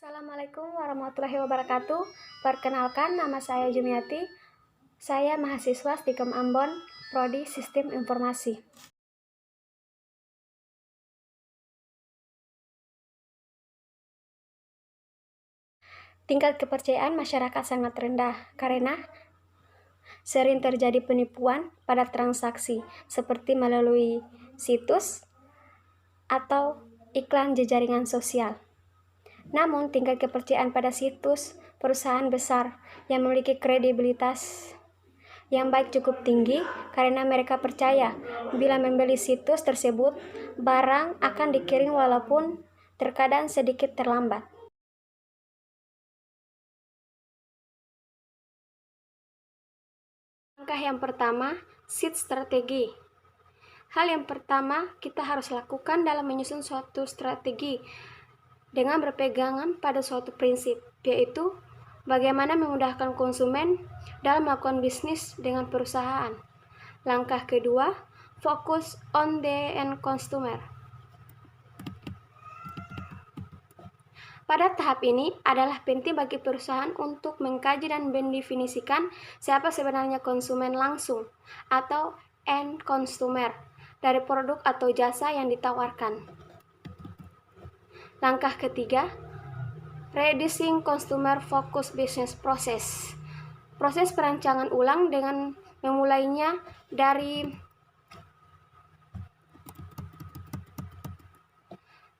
Assalamualaikum warahmatullahi wabarakatuh. Perkenalkan, nama saya Jumiati. Saya mahasiswa Stikem Ambon, Prodi Sistem Informasi. Tingkat kepercayaan masyarakat sangat rendah karena sering terjadi penipuan pada transaksi seperti melalui situs atau iklan jejaringan sosial. Namun, tingkat kepercayaan pada situs perusahaan besar yang memiliki kredibilitas yang baik cukup tinggi karena mereka percaya bila membeli situs tersebut, barang akan dikirim walaupun terkadang sedikit terlambat. Langkah yang pertama, seed strategi. Hal yang pertama kita harus lakukan dalam menyusun suatu strategi dengan berpegangan pada suatu prinsip, yaitu bagaimana memudahkan konsumen dalam melakukan bisnis dengan perusahaan. Langkah kedua, fokus on the end consumer. Pada tahap ini adalah penting bagi perusahaan untuk mengkaji dan mendefinisikan siapa sebenarnya konsumen langsung atau end consumer dari produk atau jasa yang ditawarkan. Langkah ketiga, reducing consumer focus business process. Proses perancangan ulang dengan memulainya dari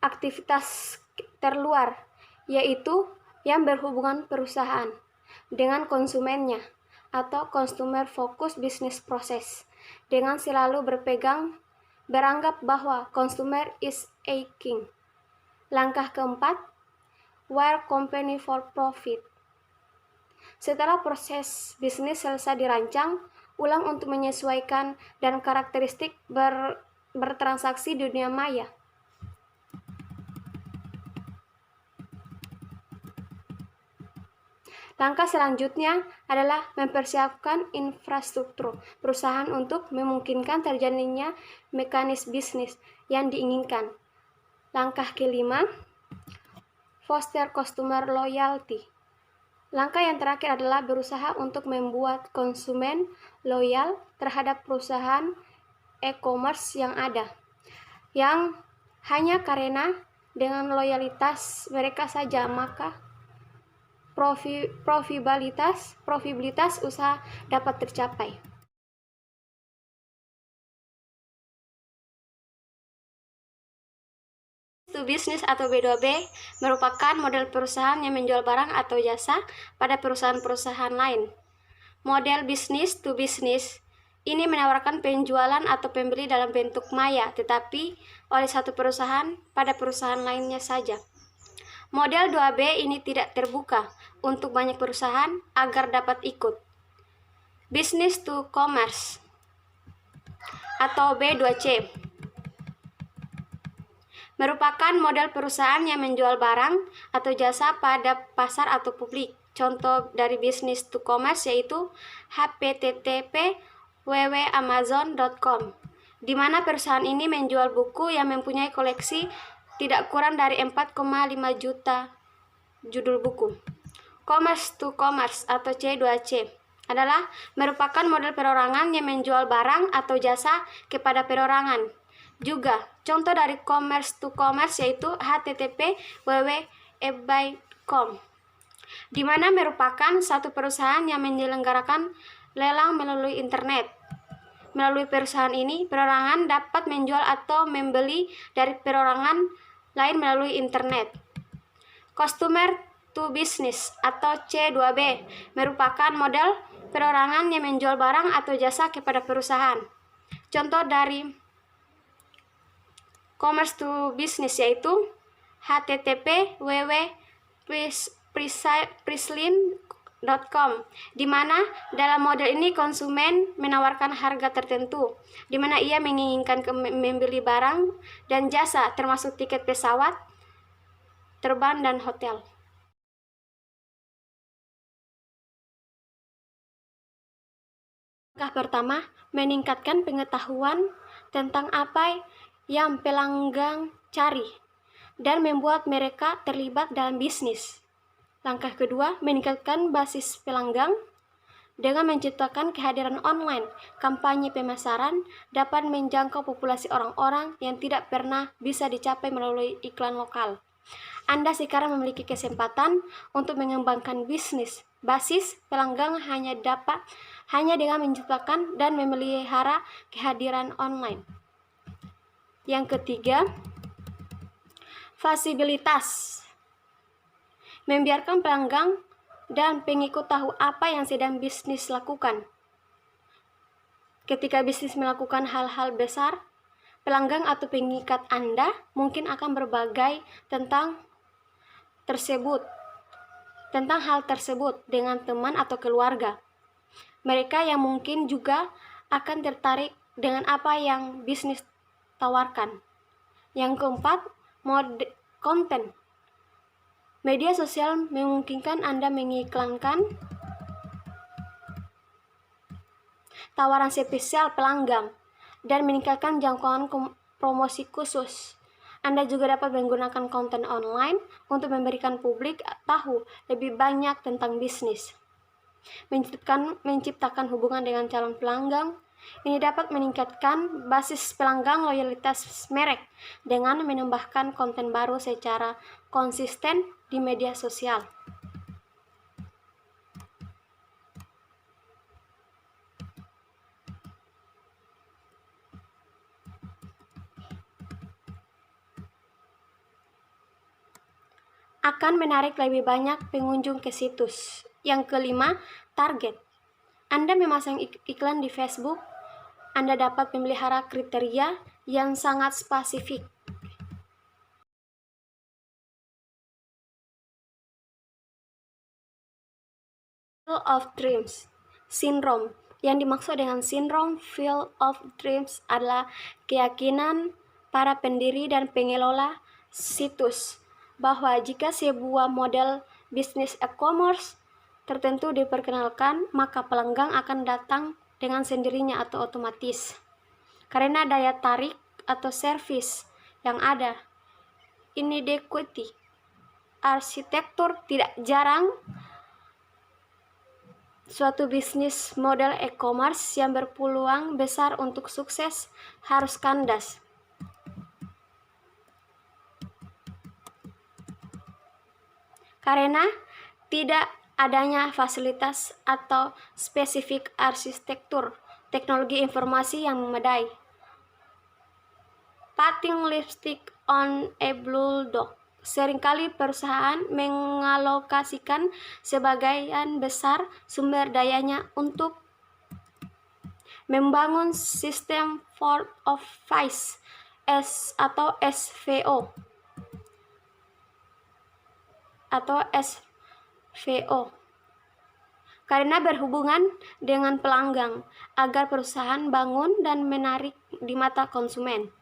aktivitas terluar, yaitu yang berhubungan perusahaan dengan konsumennya atau consumer focus business process, dengan selalu beranggap bahwa consumer is a king. Langkah keempat, wire company for profit. Setelah proses bisnis selesai dirancang ulang untuk menyesuaikan dan karakteristik bertransaksi di dunia maya. Langkah selanjutnya adalah mempersiapkan infrastruktur perusahaan untuk memungkinkan terjadinya mekanisme bisnis yang diinginkan. Langkah kelima, foster customer loyalty. Langkah yang terakhir adalah berusaha untuk membuat konsumen loyal terhadap perusahaan e-commerce yang ada, yang hanya karena dengan loyalitas mereka saja maka profitabilitas usaha dapat tercapai. To business atau B2B merupakan model perusahaan yang menjual barang atau jasa pada perusahaan-perusahaan lain. Model business to business ini menawarkan penjualan atau pembeli dalam bentuk maya, tetapi oleh satu perusahaan pada perusahaan lainnya saja. Model 2B ini tidak terbuka untuk banyak perusahaan agar dapat ikut. Business to commerce atau B2C merupakan model perusahaan yang menjual barang atau jasa pada pasar atau publik. Contoh dari business to commerce yaitu http://www.amazon.com, di mana perusahaan ini menjual buku yang mempunyai koleksi tidak kurang dari 4,5 juta judul buku. Commerce to commerce atau C2C adalah merupakan model perorangan yang menjual barang atau jasa kepada perorangan. Juga, contoh dari commerce to commerce yaitu http://www.ebay.com, di mana merupakan satu perusahaan yang menyelenggarakan lelang melalui internet. Melalui perusahaan ini, perorangan dapat menjual atau membeli dari perorangan lain melalui internet. Customer to business atau C2B merupakan model perorangan yang menjual barang atau jasa kepada perusahaan. Contoh dari commerce to business yaitu http://www.priceline.com, di mana dalam model ini konsumen menawarkan harga tertentu, di mana ia menginginkan membeli barang dan jasa termasuk tiket pesawat, terbang, dan hotel. Langkah pertama, meningkatkan pengetahuan tentang apa yang pelanggan cari. dan membuat mereka terlibat dalam bisnis. Langkah kedua, meningkatkan basis pelanggan dengan menciptakan kehadiran online. Kampanye pemasaran dapat menjangkau populasi orang-orang yang tidak pernah bisa dicapai melalui iklan lokal. Anda sekarang memiliki kesempatan untuk mengembangkan bisnis. Basis pelanggan hanya dengan menciptakan dan memelihara kehadiran online. Yang ketiga, fasibilitas. Membiarkan pelanggan dan pengikut tahu apa yang sedang bisnis lakukan. Ketika bisnis melakukan hal-hal besar, pelanggan atau pengikat Anda mungkin akan berbagai tentang hal tersebut dengan teman atau keluarga. Mereka yang mungkin juga akan tertarik dengan apa yang bisnis tawarkan. Yang keempat, konten. Media sosial memungkinkan Anda mengiklankan tawaran spesial pelanggan dan meningkatkan jangkauan promosi khusus. Anda juga dapat menggunakan konten online untuk memberikan publik tahu lebih banyak tentang bisnis. Menciptakan hubungan dengan calon pelanggan. Ini dapat meningkatkan basis pelanggan loyalitas merek dengan menambahkan konten baru secara konsisten di media sosial. Akan menarik lebih banyak pengunjung ke situs. Yang kelima, target. Anda memasang iklan di Facebook, Anda dapat memelihara kriteria yang sangat spesifik. Field of Dreams Syndrome. Yang dimaksud dengan sindrom Field of Dreams adalah keyakinan para pendiri dan pengelola situs bahwa jika sebuah model bisnis e-commerce tertentu diperkenalkan, maka pelanggan akan datang dengan sendirinya atau otomatis. Karena daya tarik atau service yang ada, inadequate arsitektur, tidak jarang suatu bisnis model e-commerce yang berpeluang besar untuk sukses harus kandas. Karena tidak adanya fasilitas atau spesifik arsitektur teknologi informasi yang memadai. Putting lipstick on a bulldog. Seringkali perusahaan mengalokasikan sebagian besar sumber dayanya untuk membangun sistem front office atau SVO karena berhubungan dengan pelanggan agar perusahaan bangun dan menarik di mata konsumen.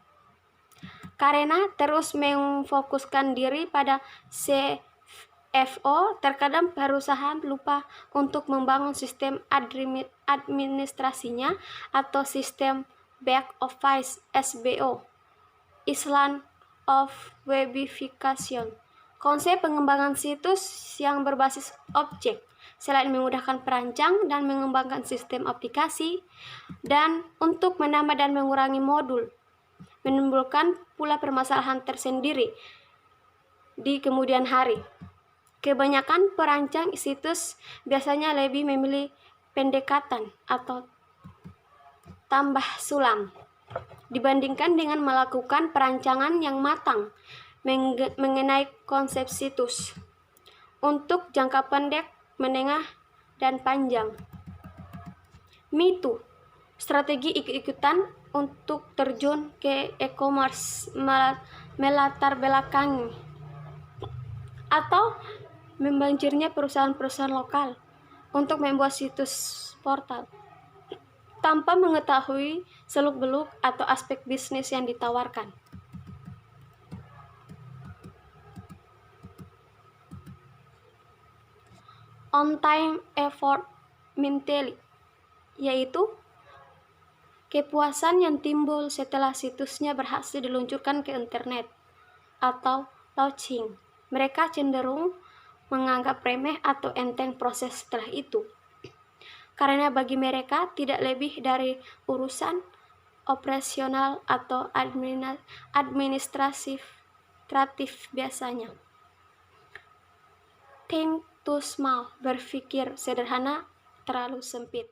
Karena terus memfokuskan diri pada CFO, terkadang perusahaan lupa untuk membangun sistem administrasinya atau sistem back office SBO, Island of Webification. Konsep pengembangan situs yang berbasis objek, selain memudahkan perancang dan mengembangkan sistem aplikasi, dan untuk menambah dan mengurangi modul, menimbulkan pula permasalahan tersendiri di kemudian hari. Kebanyakan perancang situs biasanya lebih memilih pendekatan atau tambah sulam dibandingkan dengan melakukan perancangan yang matang mengenai konsep situs untuk jangka pendek, menengah, dan panjang. Me Too. Strategi ikut-ikutan untuk terjun ke e-commerce melatar belakangi atau membanjirnya perusahaan-perusahaan lokal untuk membuat situs portal tanpa mengetahui seluk-beluk atau aspek bisnis yang ditawarkan. On-time effort mentality, yaitu kepuasan yang timbul setelah situsnya berhasil diluncurkan ke internet atau launching. Mereka cenderung menganggap remeh atau enteng proses setelah itu, karena bagi mereka tidak lebih dari urusan operasional atau administratif biasanya. Think too small, berpikir sederhana terlalu sempit.